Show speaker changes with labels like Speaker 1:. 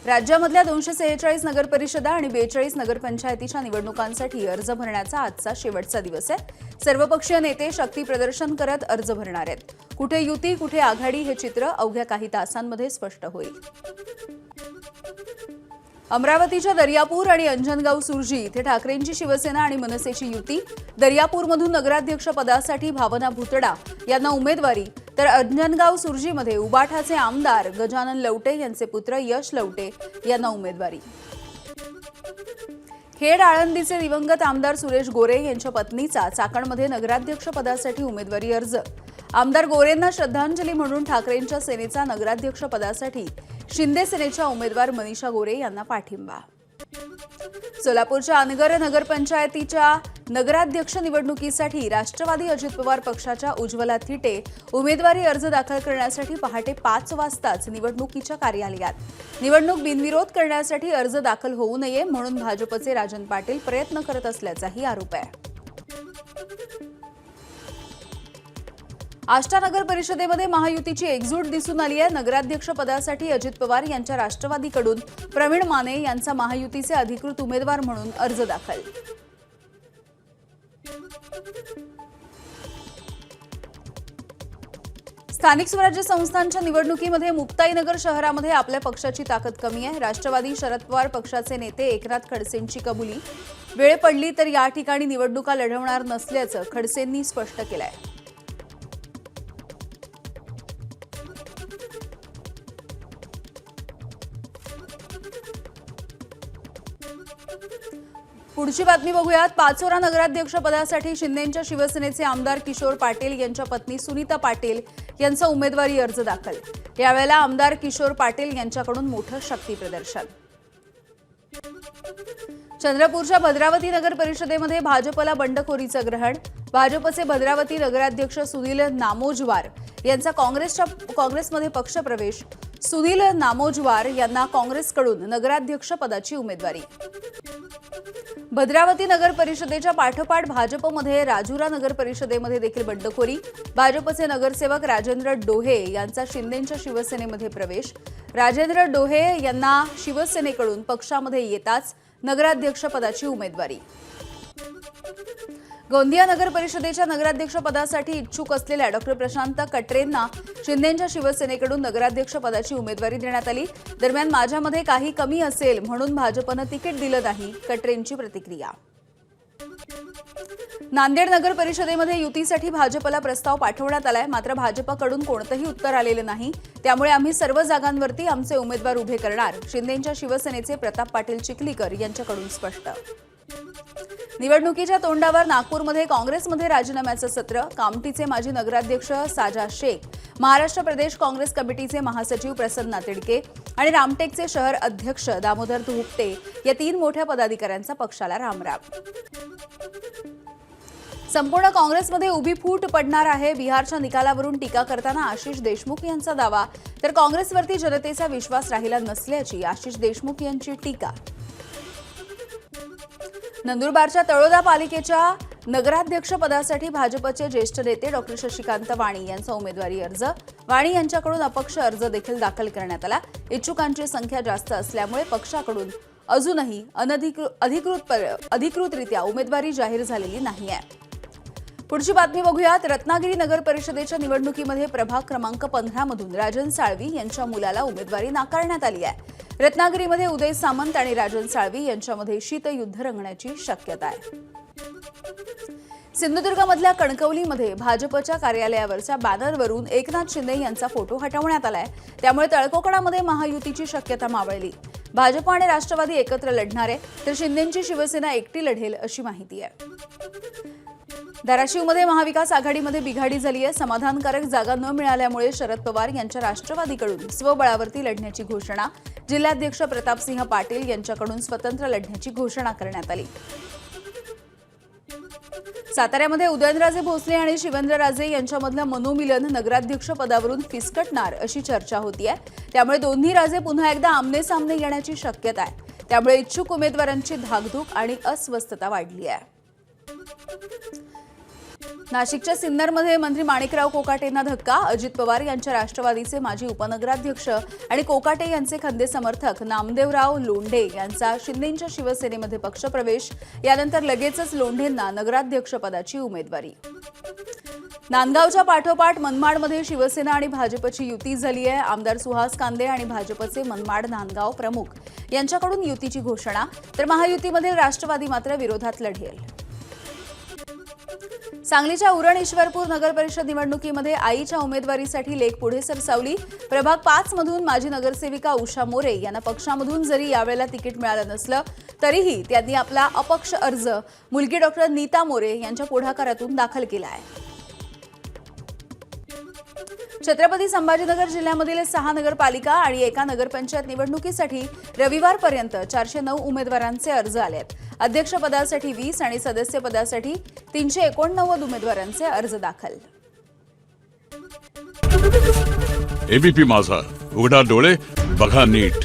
Speaker 1: राज्यामधल्या 246 नगरपरिषदा आणि 42 नगरपंचायतीच्या निवडणुकांसाठी अर्ज भरण्याचा आजचा शेवटचा दिवस आहे। सर्वपक्षीय नेते शक्ती प्रदर्शन करत अर्ज भरणार आहेत। कुठे युती कुठे आघाडी हे चित्र अवघ्या काही तासांमध्ये स्पष्ट होईल। अमरावतीच्या दर्यापूर आणि अंजनगाव सुर्जी इथे ठाकरेंची शिवसेना आणि मनसेची युती। दर्यापूरमधून नगराध्यक्ष पदासाठी भावना भुतडा यांना उमेदवारी, तर अंजनगाव सुर्जीमध्ये उबाठाचे आमदार गजानन लवटे यांचे पुत्र यश लवटे यांना उमेदवारी। खेड आळंदीचे दिवंगत आमदार सुरेश गोरे यांच्या पत्नीचा चाकणमध्ये नगराध्यक्ष पदासाठी उमेदवारी अर्ज। आमदार गोरेंना श्रद्धांजली म्हणून ठाकरेंच्या सेनेचा नगराध्यक्ष पदासाठी शिंदे सेनेच्या उमेदवार मनीषा गोरे यांना पाठिंबा। सोलापूरच्या अनगर नगरपंचायतीच्या नगराध्यक्ष निवडणुकीसाठी राष्ट्रवादी अजित पवार पक्षाच्या उज्ज्वला थिटे उमेदवारी अर्ज दाखल करण्यासाठी पहाटे 5 वाजताच निवडणुकीच्या कार्यालयात। निवडणूक बिनविरोध करण्यासाठी अर्ज दाखल होऊ नये म्हणून भाजपचे राजन पाटील प्रयत्न करत असल्याचाही आरोप आहे। आष्टा नगर परिषदेमध्ये महायुतीची एकजूट दिसून आली आहे। नगराध्यक्ष पदासाठी अजित पवार यांच्या राष्ट्रवादीकडून प्रवीण माने यांचा महायुतीचे अधिकृत उमेदवार म्हणून अर्ज दाखल। स्थानिक स्वराज्य संस्थांच्या निवडणुकीमध्ये मुक्ताईनगर शहरामध्ये आपल्या पक्षाची ताकद कमी आहे। राष्ट्रवादी शरद पवार पक्षाचे नेते एकनाथ खडसेंची कबुली, वेळ पडली तर या ठिकाणी निवडणुका लढवणार नसल्याचं खडसेंनी स्पष्ट केलंय। पुढची बातमी बघूयात। पाचोरा नगराध्यक्ष पदासाठी शिंदेच्या शिवसेनेचे आमदार किशोर पाटील यांच्या पत्नी सुनीता पाटील यांचा उमेदवारी अर्ज दाखल। यावेळेला आमदार किशोर पाटील यांच्याकडून मोठं शक्ती प्रदर्शन। चंद्रपूरच्या भद्रावती नगर परिषदेमध्ये भाजपला बंडखोरीचं ग्रहण। भाजपचे भद्रावती नगराध्यक्ष सुनील नामोजवार यांचा काँग्रेसमध्ये पक्षप्रवेश। सुनील नामोजवार यांना काँग्रेसकडून नगराध्यक्ष पदाची उमेदवारी। भद्रावती नगर परिषदेच्या पाठोपाठ भाजपमध्ये राजुरा नगर परिषदेमध्ये देखील बंडखोरी। भाजपचे नगरसेवक राजेंद्र डोहे यांचा शिंदेच्या शिवसेनेमध्ये प्रवेश। राजेंद्र डोहे यांना शिवसेनेकडून पक्षामध्ये येताच नगराध्यक्ष पदाची उमेदवारी। गोंदिया नगर परिषदेच्या नगराध्यक्ष पदासाठी इच्छुक असलेल्या डॉ प्रशांत कटरेंना शिंदेच्या शिवसेनेकडून नगराध्यक्ष पदाची उमेदवारी देण्यात आली। दरम्यान माझ्यामध्ये काही कमी असेल म्हणून भाजपनं तिकीट दिलं नाही, कटरेंची प्रतिक्रिया। नांदेड नगर परिषदेमध्ये युतीसाठी भाजपला प्रस्ताव पाठवण्यात आलाय, मात्र भाजपकडून कोणतंही उत्तर आलेलं नाही। त्यामुळे आम्ही सर्व जागांवरती आमचे उमेदवार उभे करणार, शिंदेच्या शिवसेनेचे प्रताप पाटील चिखलीकर यांच्याकडून स्पष्ट। निवडणुकीच्या तोंडावर नागपूरमध्ये काँग्रेसमध्ये राजीनाम्याचं सत्र। कामठीचे माजी नगराध्यक्ष साजा शेख, महाराष्ट्र प्रदेश काँग्रेस कमिटीचे महासचिव प्रसन्न तिडके आणि रामटेकचे शहर अध्यक्ष दामोदर धुपटे या 3 मोठ्या पदाधिकाऱ्यांचा पक्षाला रामराम। संपूर्ण काँग्रेसमध्ये उभी फूट पडणार आहे। बिहारच्या निकालावरून टीका करताना आशिष देशमुख यांचा दावा, तर काँग्रेसवरती जनतेचा विश्वास राहिला नसल्याची आशिष देशमुख यांची टीका। नंदुरबारच्या तळोदा पालिकेच्या नगराध्यक्ष पदासाठी भाजपचे ज्येष्ठ नेते डॉ शशिकांत वाणी यांचा उमेदवारी अर्ज। वाणी यांच्याकडून अपक्ष अर्ज देखील दाखल करण्यात आला। इच्छुकांची संख्या जास्त असल्यामुळे पक्षाकडून अजूनही अधिकृतरित्या उमेदवारी जाहीर झालेली नाहीये। पुढची बातमी बघूयात। रत्नागिरी नगर परिषदेच्या निवडणुकीमध्ये प्रभाग क्रमांक 15 मधून राजन साळवी यांच्या मुलाला उमेदवारी नाकारण्यात आली आहे। रत्नागिरीमध्ये उदय सामंत आणि राजन साळवी यांच्यामध्ये शीतयुद्ध रंगण्याची शक्यता आहे। सिंधुदुर्गमधल्या कणकवलीमध्ये भाजपच्या कार्यालयावरच्या बॅनरवरून एकनाथ शिंदे यांचा फोटो हटवण्यात आलाय। त्यामुळे तळकोकणामध्ये महायुतीची शक्यता मावळली। भाजप आणि राष्ट्रवादी एकत्र लढणार आहे, तर शिंदेची शिवसेना एकटी लढेल अशी माहिती आहे। धाराशिवमध्ये महाविकास आघाडीमध्ये बिघाडी झाली आहे। समाधानकारक जागा न मिळाल्यामुळे शरद पवार यांच्या राष्ट्रवादीकडून स्वबळावरती लढण्याची घोषणा। जिल्हाध्यक्ष प्रतापसिंह पाटील यांच्याकडून स्वतंत्र लढण्याची घोषणा करण्यात आली। साताऱ्यामध्ये उदयनराजे भोसले आणि शिवेंद्रराजे यांच्यामधलं मनोमिलन नगराध्यक्ष पदावरून फिसकटणार अशी चर्चा होतीये। त्यामुळे दोन्ही राजे पुन्हा एकदा आमने-सामने येण्याची शक्यता आहे। त्यामुळे इच्छुक उमेदवारांची धाकधूक आणि अस्वस्थता वाढली आहे। नाशिकच्या सिन्नरमध्ये मंत्री माणिकराव कोकाटेंना धक्का. अजित पवार यांच्या राष्ट्रवादीचे माजी उपनगराध्यक्ष आणि कोकाटे यांचे खंदे समर्थक नामदेवराव लोंढे यांचा शिंदेंच्या शिवसेनेमध्ये पक्षप्रवेश. यानंतर लगेचच लोंढेंना नगराध्यक्षपदाची उमेदवारी. नांदगावच्या पाठोपाठ मनमाडमध्ये शिवसेना आणि भाजपची युती झाली आहे. आमदार सुहास कांदे आणि भाजपचे मनमाड नांदगाव प्रमुख यांच्याकडून युतीची घोषणा, तर महायुतीमधील राष्ट्रवादी मात्र विरोधात लढेल. सांगलीच्या उरण ईश्वरपूर नगरपरिषद निवडणुकीमध्ये आईच्या उमेदवारीसाठी लेक पुढे सरसावली. प्रभाग 5 मधून माजी नगरसेविका उषा मोरे यांना पक्षामधून जरी यावेळेला तिकीट मिळालं नसलं तरीही त्यांनी आपला अपक्ष अर्ज मुलगी डॉक्टर नीता मोरे यांच्या पुढाकारातून दाखल केला आहे. छत्रपती संभाजीनगर जिल्ह्यामधील 6 नगरपालिका आणि 1 नगरपंचायत निवडणुकीसाठी रविवारपर्यंत 409 उमेदवारांचे अर्ज आले आहेत. अध्यक्षपदासाठी 20 आणि सदस्यपदासाठी 389 उमेदवारांचे अर्ज दाखल.
Speaker 2: एबीपी माझा, उघडा डोळे बघा नीट.